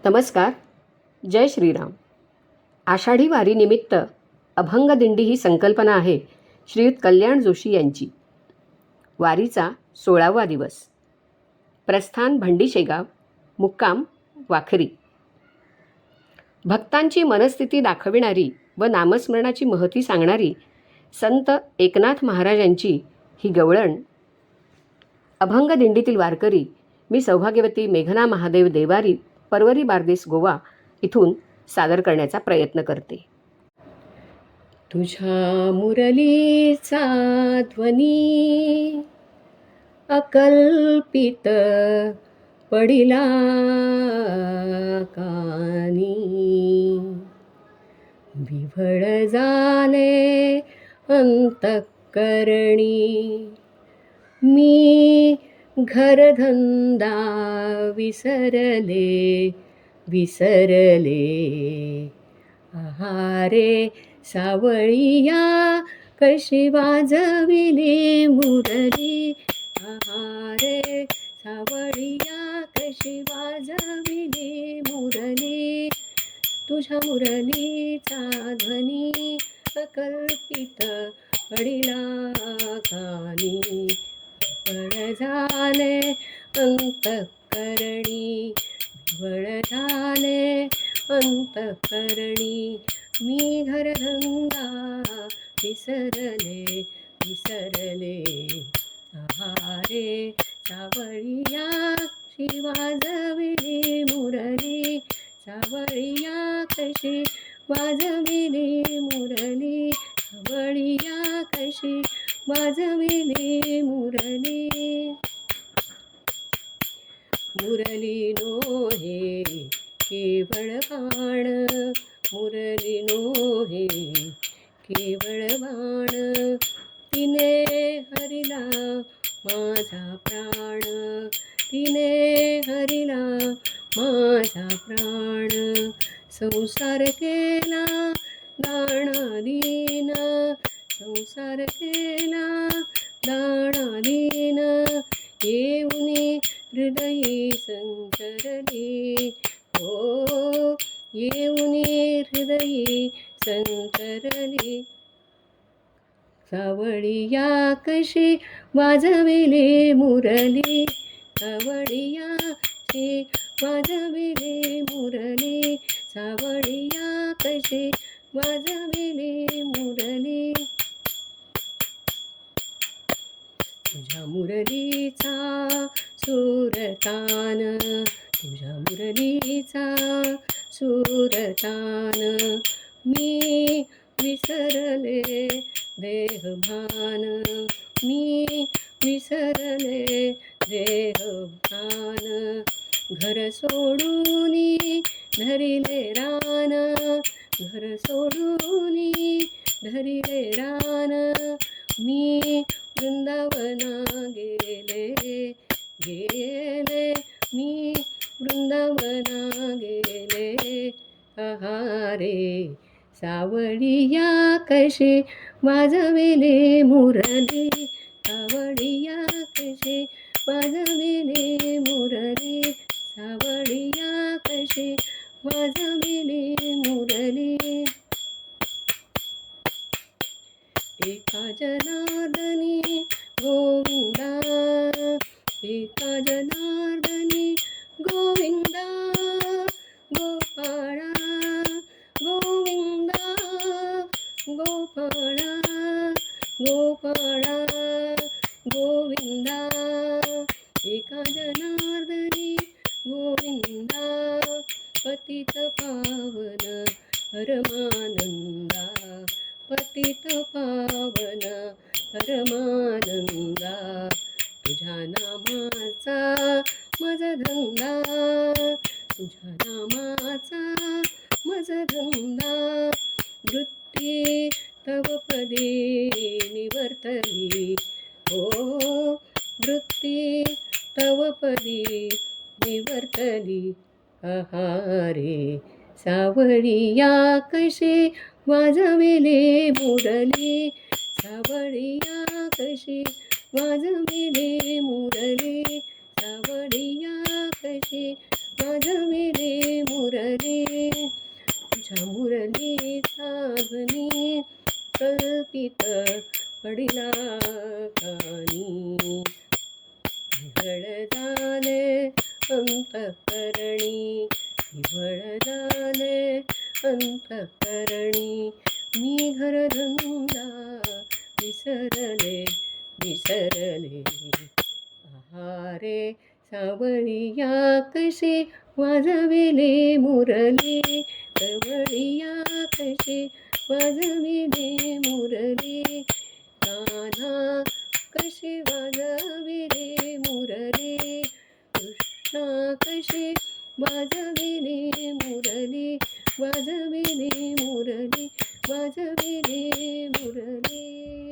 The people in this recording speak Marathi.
नमस्कार. जय श्रीराम. आषाढी वारीनिमित्त अभंग दिंडी ही संकल्पना आहे श्रीयुत कल्याण जोशी यांची. वारीचा 16वा दिवस. प्रस्थान भंडीशेगाव, मुक्काम वाखरी. भक्तांची मनस्थिती दाखविणारी व नामस्मरणाची महती सांगणारी संत एकनाथ महाराजांची ही गवळण. अभंग दिंडीतील वारकरी मी सौभाग्यवती मेघना महादेव देवारी, परवरी बारदेस, गोवा इथून सादर करण्याचा प्रयत्न करते. तुझ्या मुरलीचा ध्वनी अकल्पित पडिला कानी, विव्हळ झाले अंतःकरणी. मी घरधंदा विसरले, आहारे सावळिया कशी वाजविली मुरली, आहारे सावळिया कशी वाजविली मुरली. तुझ्या मुरलीचा ध्वनी अकल्पित पडिला कानी, विव्हळ झाले अंतःकरणी, विव्हळ झाले अंतःकरणी. मी घरधंदा विसरले, आहारे सावळिया कशी वाजविली मुरली, सावळिया कशी वाजविली मुरली, सावळिया कशी वाजविली मुरली. मुरली नोहे केवळ बाण, मुरली नोहे केवळ बाण. तिने हरिला माझा प्राण, तिने हरिला माझा प्राण. संसार केला दाणादीन, संसार केला दाणादीन. येऊनी हृदयी संतरली, हो येऊनी हृदयी संतरली. सावळिया कशी वाजविली मुरली, सावळिया कशी वाजविली मुरली, सावळिया कशी वाजविली मुरली. तुझ्या मुरलीचा सुरतान, तुझ्या मुरलीचा सुरतान. मी विसरले देहभान, मी विसरले देहभान. घर सोडूनी धरिले रान, घर सोडूनी धरिले रान. मी वृंदावना गेले, मी वृंदावना गेले. आहारे सावळिया कशी वाजविली मुरली, सावळिया कशी वाजविली मुरली, सावळिया कशी वाजविली मुरली. एका जनार्दनी गोविंदा, एका जनार्दनी गोविंदा, गोपाळा गोविंदा, गोपाळा गोपाळा गोविंदा. एका जनार्दनी गोविंदा, पतित पावन परमानंदा, पतित पावन परमानंदा. तुझ्या नामाचा मज धंदा, तुझ्या नामाचा मज धंदा. वृत्ती तव पदी निवर्तली, हो वृत्ती तव पदी निवर्तली. आहारे सावळिया कशी वाजविली मुरली, सावळिया कशी वाजविली मुरली, सावळिया कशी वाजविली मुरली. गीत पडिला कानी. हिवळ झाले अंतःकरणी, हिवळ झाले अंतःकरणी. मी घरधंदा विसरले विसरले. आहारे सावळिया कशी वाजविले मुरली, सावळिया कशी वाजविले मुरली. कान्हा कशी वाजविले मुरली, कृष्णा कशी वाजविले मुरली, वाजविले मुरली, वाजविले मुरली.